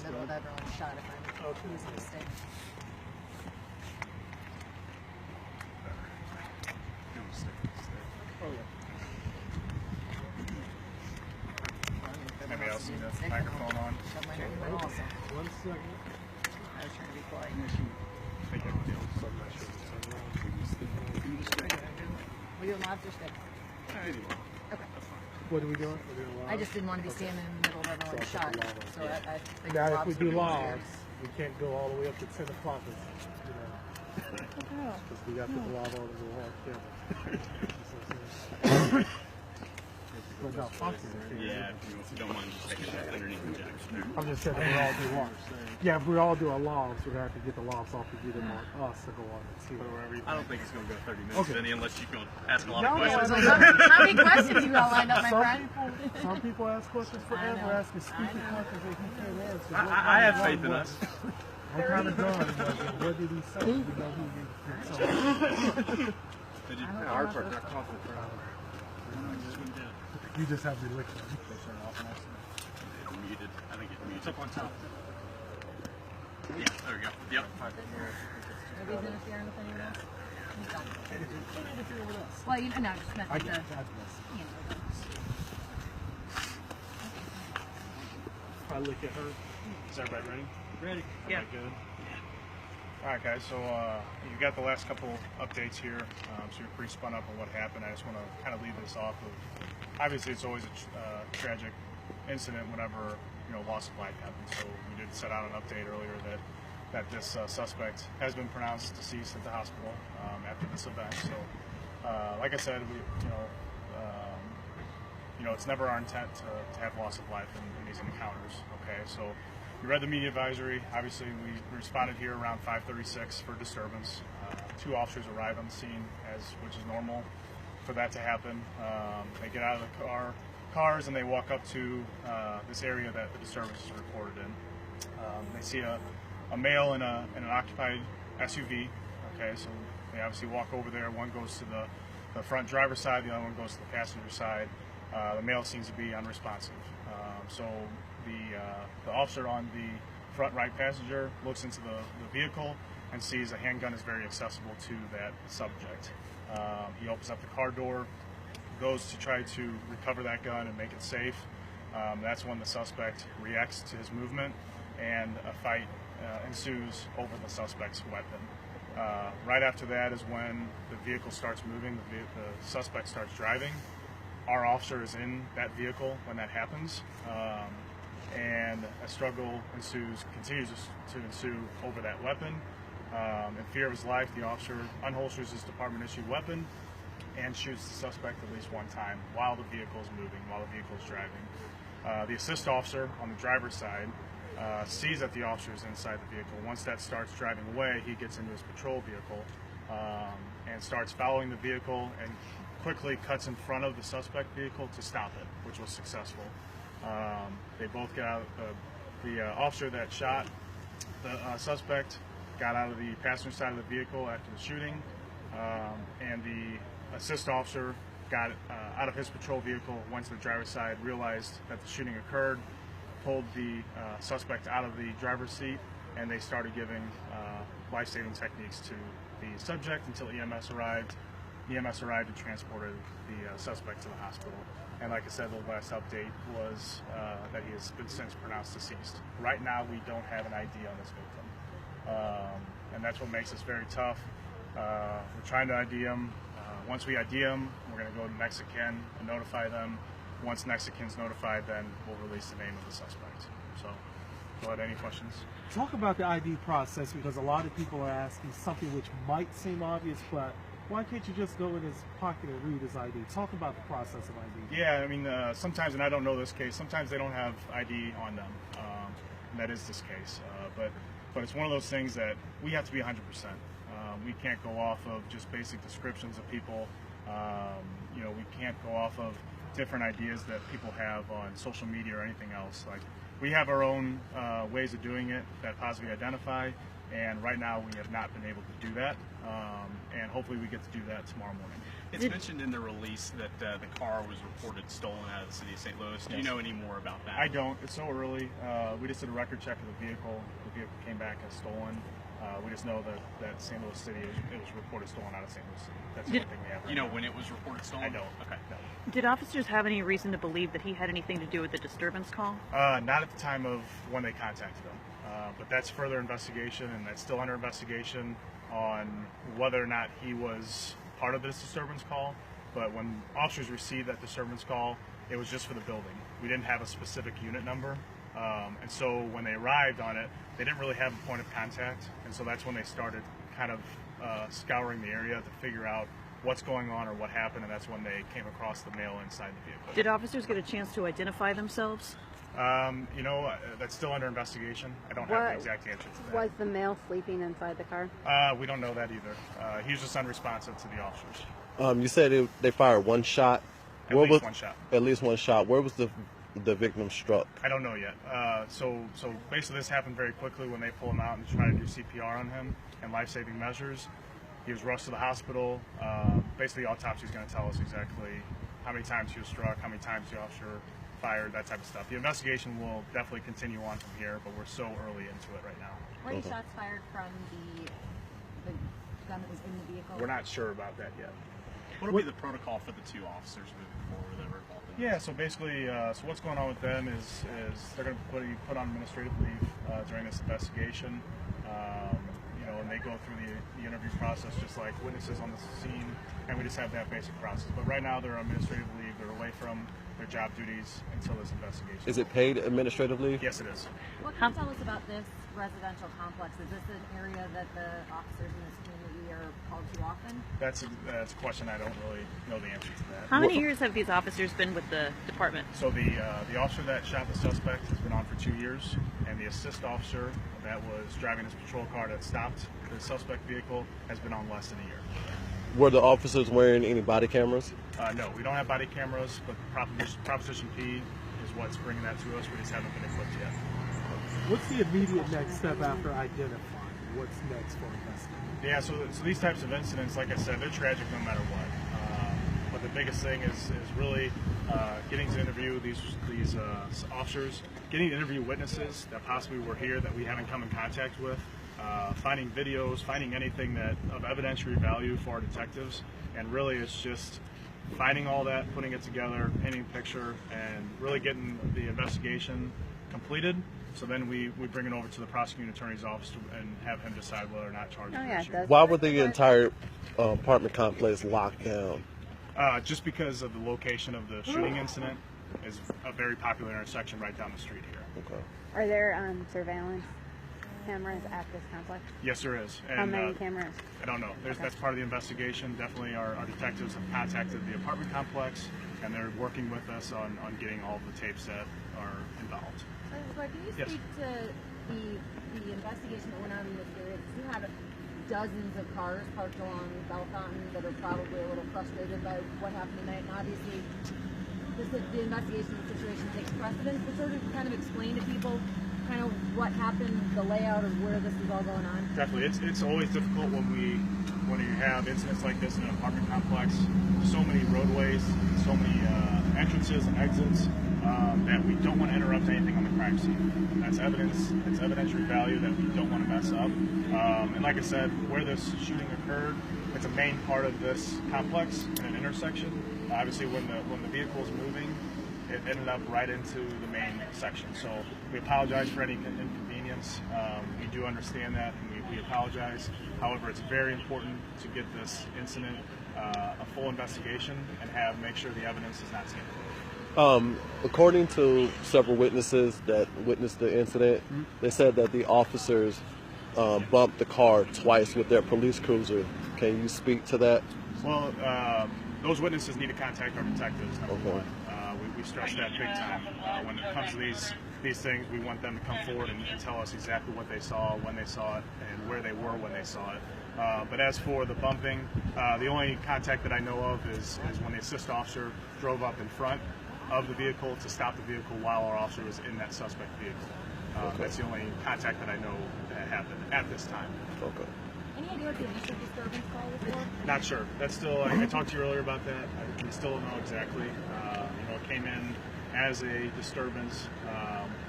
the middle of everyone's shot if I'm using a stick. Oh, yeah. Maybe I'll see the microphone on. Shove my name in also. 1 second. I was trying to be quiet. Thank you. We doing live or stick? Okay. What are we doing? We're doing live? I just didn't want to be standing in the middle of everyone's So shot. I'll put the So I think Now, if lobs we would do be easier. lives, we can't go all the way up to 10 o'clock. Because we got people live all over the wall. But no, Yeah, if you don't mind just taking that underneath the jack. I'm just saying that we all do lives. Yeah, if we all do our lobs, we're going to have to get the lobs off to get them on us to go on the too. I don't think it's going to go 30 minutes, Okay. Vinny, unless you can ask a lot No, of no, questions. How many questions you all lined up, my friend? Some people ask questions forever, know. asking stupid questions that he can't answer. I have faith in us. What kind of gun was it? What did he say? You know who he Did you? Our part's not confident for You just have to lick them. Muted. I think it's muted. It's up on top. Yeah, there we go. Yep. Nobody's interfering with anyone else? Well, you know, just meant like the, you know. I look at her. Is everybody ready? Ready? Yeah. Good. All right, guys. So you got the last couple updates here. So you're pretty spun up on what happened. I just want to kind of lead this off of. Obviously, it's always a tragic incident whenever loss of life happens. So we did set out an update earlier that this suspect has been pronounced deceased at the hospital after this event. So, like I said, it's never our intent to have loss of life in these encounters. Okay, so you read the media advisory. Obviously, we responded here around 5:36 for disturbance. 2 officers arrived on the scene, which is normal for that to happen. They get out of the cars and they walk up to this area that the disturbance is reported in. They see a male in an occupied SUV. Okay, so they obviously walk over there. One goes to the front driver's side, the other one goes to the passenger side. The male seems to be unresponsive. So the officer on the front right passenger looks into the vehicle and sees a handgun is very accessible to that subject. He opens up the car door, goes to try to recover that gun and make it safe. That's when the suspect reacts to his movement, and a fight ensues over the suspect's weapon. Right after that is when the vehicle starts moving, the suspect starts driving. Our officer is in that vehicle when that happens, and a struggle continues to ensue over that weapon. In fear of his life, the officer unholsters his department-issued weapon and shoots the suspect at least one time while the vehicle is moving, while the vehicle is driving. The assist officer on the driver's side sees that the officer is inside the vehicle. Once that starts driving away, he gets into his patrol vehicle and starts following the vehicle and quickly cuts in front of the suspect vehicle to stop it, which was successful. They both get out. The officer that shot the suspect got out of the passenger side of the vehicle after the shooting, and the assist officer got out of his patrol vehicle, went to the driver's side, realized that the shooting occurred, pulled the suspect out of the driver's seat, and they started giving life-saving techniques to the subject until EMS arrived. EMS arrived and transported the suspect to the hospital. And like I said, the last update was that he has been since pronounced deceased. Right now, we don't have an ID on this victim. And that's what makes this very tough. We're trying to ID him. Once we ID him, we're going to go to Mexican and notify them. Once Mexican's notified, then we'll release the name of the suspect. So, go ahead, any questions? Talk about the ID process, because a lot of people are asking something which might seem obvious, but why can't you just go in his pocket and read his ID? Talk about the process of ID. Yeah, I mean, sometimes, and I don't know this case, sometimes they don't have ID on them, and that is this case. But it's one of those things that we have to be 100%. We can't go off of just basic descriptions of people. We can't go off of different ideas that people have on social media or anything else. Like, we have our own ways of doing it that positively identify. And right now we have not been able to do that, and hopefully we get to do that tomorrow morning. It's mentioned in the release that the car was reported stolen out of the city of St. Louis. Do you know any more about that? I don't. It's so early. We just did a record check of the vehicle. The vehicle came back as stolen. We just know that St. Louis City, it was reported stolen out of St. Louis City. That's the only thing we have. You know when it was reported stolen? I don't. Okay. No. Did officers have any reason to believe that he had anything to do with the disturbance call? Not at the time of when they contacted him. But that's further investigation, and that's still under investigation on whether or not he was part of this disturbance call. But when officers received that disturbance call, it was just for the building. We didn't have a specific unit number. And so when they arrived on it, they didn't really have a point of contact. And so that's when they started kind of scouring the area to figure out what's going on or what happened. And that's when they came across the male inside the vehicle. Did officers get a chance to identify themselves? You know, that's still under investigation. I don't have the exact answer to that. Was the male sleeping inside the car? We don't know that either. He was just unresponsive to the officers. You said they fired one shot. At least one shot. At least one shot. Where was the victim struck? I don't know yet. So basically this happened very quickly when they pull him out and try to do CPR on him and life-saving measures. He was rushed to the hospital. Basically, autopsy is going to tell us exactly how many times he was struck, how many times the officer fired, that type of stuff. The investigation will definitely continue on from here, but we're so early into it right now. Were any shots fired from the gun that was in the vehicle? We're not sure about that yet. What will be the protocol for the two officers moving forward that were involved in this? Yeah, so basically, so what's going on with them is they're going to be put on administrative leave during this investigation. You know, and they go through the interview process just like witnesses on the scene, and we just have that basic process. But right now they're on administrative leave. They're away from their job duties until this investigation. Is it paid administrative leave? Yes, it is. What can you tell us about this residential complex? Is this an area that the officers in this community are called to often? That's a question I don't really know the answer to that. How many years have these officers been with the department? So the officer that shot the suspect has been on for 2 years, and the assist officer that was driving his patrol car that stopped the suspect vehicle has been on less than a year. Were the officers wearing any body cameras? No, we don't have body cameras, but Proposition P is what's bringing that to us. We just haven't been equipped yet. What's the immediate next step after identifying? What's next for investigating? Yeah, so these types of incidents, like I said, they're tragic no matter what. But the biggest thing is really getting to interview these officers, getting to interview witnesses that possibly were here that we haven't come in contact with, finding videos, finding anything that of evidentiary value for our detectives, and really it's just finding all that, putting it together, painting a picture, and really getting the investigation completed. So then we bring it over to the prosecuting attorney's office and have him decide whether or not charges are issued. Why would the entire apartment complex lock down? Just because of the location of the shooting incident is a very popular intersection right down the street here. Okay. Are there surveillance cameras at this complex? Yes, there is. And, How many cameras? I don't know. That's part of the investigation. Definitely our detectives have contacted the apartment complex, and they're working with us on getting all of the tapes that are involved. Can you Yes. speak to the investigation that went on in this area? You have dozens of cars parked along Bellefontaine that are probably a little frustrated by what happened tonight, and obviously the investigation of the situation takes precedence, but sort of kind of explain to people kind of what happened, the layout of where this is all going on. Definitely, it's always difficult when you have incidents like this in an apartment complex. So many roadways, so many entrances and exits that we don't want to interrupt anything on the crime scene. That's evidence. It's evidentiary value that we don't want to mess up. And like I said, where this shooting occurred, it's a main part of this complex in an intersection. Obviously, when the vehicle is moving, it ended up right into the main section. So we apologize for any inconvenience. We do understand that, and we apologize. However, it's very important to get this incident a full investigation and make sure the evidence is not tainted. According to several witnesses that witnessed the incident, they said that the officers bumped the car twice with their police cruiser. Can you speak to that? Well, those witnesses need to contact our detectives, number one. We stress that big time. When it comes to these things, we want them to come forward and tell us exactly what they saw, when they saw it, and where they were when they saw it. But as for the bumping, the only contact that I know of is when the assist officer drove up in front of the vehicle to stop the vehicle while our officer was in that suspect vehicle. That's the only contact that I know that happened at this time. Okay. Any idea what the initial disturbance call was for? Not sure. That's still, I talked to you earlier about that. We still don't know exactly. It came in as a disturbance,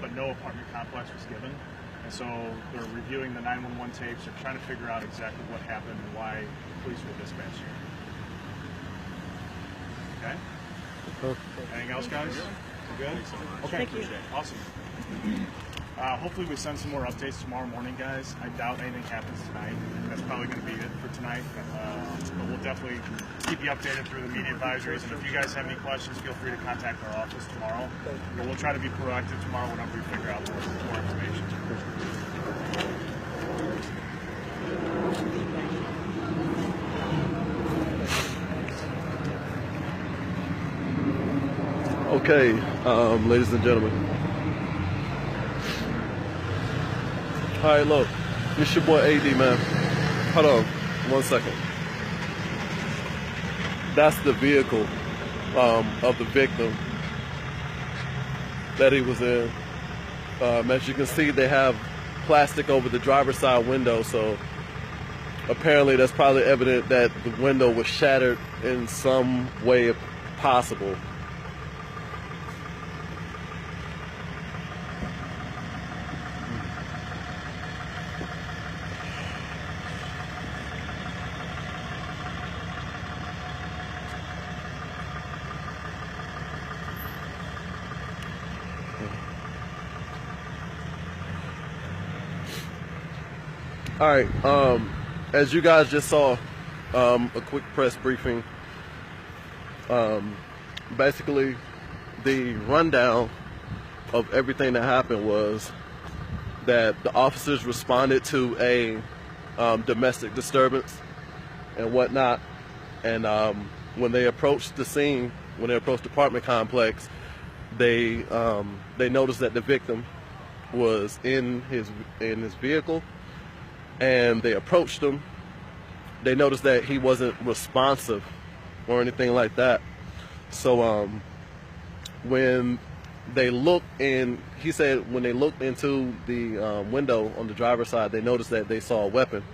but no apartment complex was given. And so they're reviewing the 911 tapes. They're trying to figure out exactly what happened and why police were dispatched here. Okay? Anything else, guys? We're good? Okay. Thank you. Awesome. Hopefully we send some more updates tomorrow morning, guys. I doubt anything happens tonight. That's probably going to be it for tonight. But we'll definitely keep you updated through the media advisories. And if you guys have any questions, feel free to contact our office tomorrow. But we'll try to be proactive tomorrow whenever we figure out more information. Okay, ladies and gentlemen. All right, look, it's your boy AD, man. Hold on, 1 second. That's the vehicle of the victim that he was in. As you can see, they have plastic over the driver's side window, so apparently that's probably evident that the window was shattered in some way possible. All right, as you guys just saw, a quick press briefing. Basically, the rundown of everything that happened was that the officers responded to a domestic disturbance and whatnot, and when they approached the scene, when they approached the apartment complex, they noticed that the victim was in his vehicle. And they approached him. They noticed that he wasn't responsive or anything like that. So when they looked in, he said when they looked into the window on the driver's side, they noticed that they saw a weapon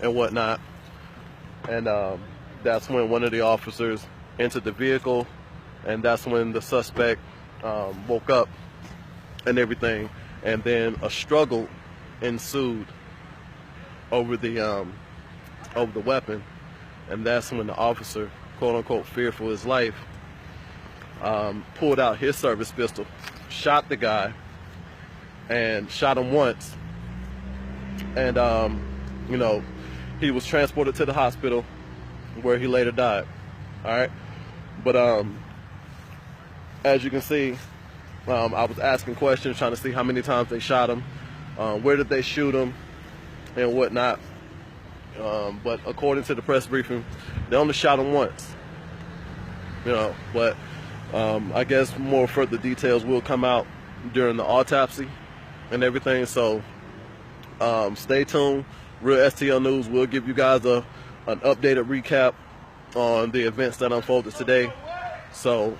and whatnot. And that's when one of the officers entered the vehicle, and that's when the suspect woke up and everything. And then a struggle ensued over the weapon, and that's when the officer, quote unquote, feared for his life, pulled out his service pistol, shot the guy, and shot him once. And he was transported to the hospital where he later died. All right, but as you can see, I was asking questions trying to see how many times they shot him, where did they shoot him, and whatnot. But according to the press briefing, they only shot him once. But I guess more further details will come out during the autopsy and everything. So stay tuned. Real STL News will give you guys an updated recap on the events that unfolded today. So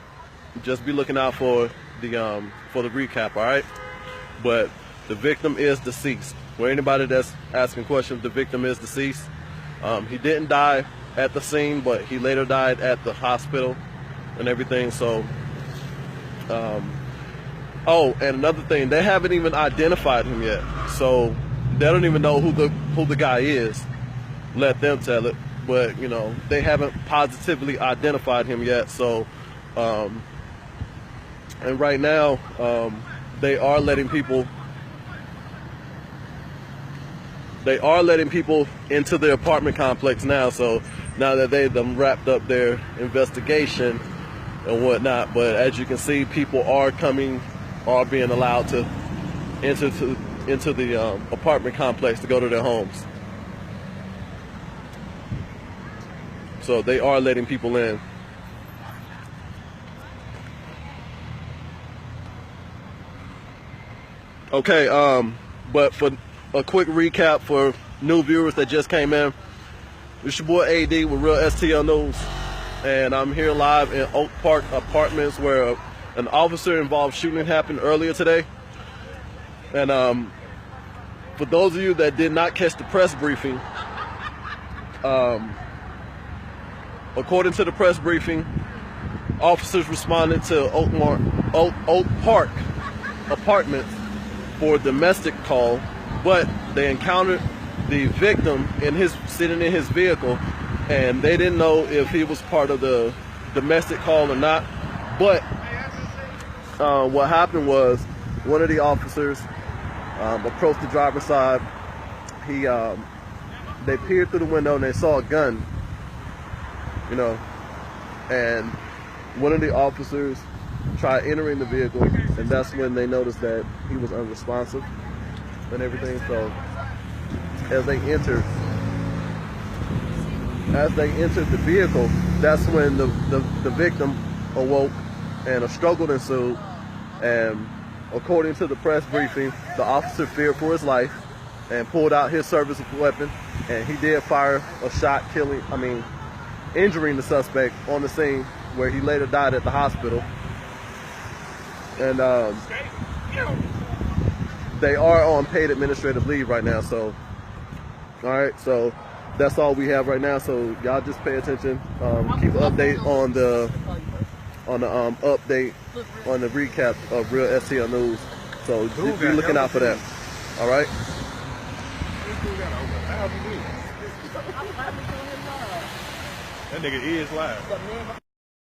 just be looking out for the recap, all right? But the victim is deceased. For anybody that's asking questions, the victim is deceased. He didn't die at the scene, but he later died at the hospital and everything. So, oh, and another thing, they haven't even identified him yet. So they don't even know who the guy is. Let them tell it. But they haven't positively identified him yet. So, and right now, they are letting people. They are letting people into the apartment complex now. So now that they've wrapped up their investigation and whatnot, but as you can see, people are being allowed to enter into the apartment complex to go to their homes. So they are letting people in. Okay, but for a quick recap for new viewers that just came in, it's your boy AD with Real STL News, and I'm here live in Oak Park Apartments where an officer involved shooting happened earlier today. And for those of you that did not catch the press briefing, according to the press briefing, officers responded to Oak Park Apartments for a domestic call, but they encountered the victim sitting in his vehicle, and they didn't know if he was part of the domestic call or not. But what happened was one of the officers approached the driver's side. They peered through the window and they saw a gun, you know, and one of the officers tried entering the vehicle, and that's when they noticed that he was unresponsive and everything. So as they entered the vehicle, that's when the victim awoke and a struggle ensued. And according to the press briefing, the officer feared for his life and pulled out his service weapon, and he did fire a shot, injuring the suspect on the scene, where he later died at the hospital. And they are on paid administrative leave right now. So, all right, so that's all we have right now. So y'all just pay attention. Keep an update on the update on the recap of Real STL News. So just be looking out for that. All right. That nigga is live.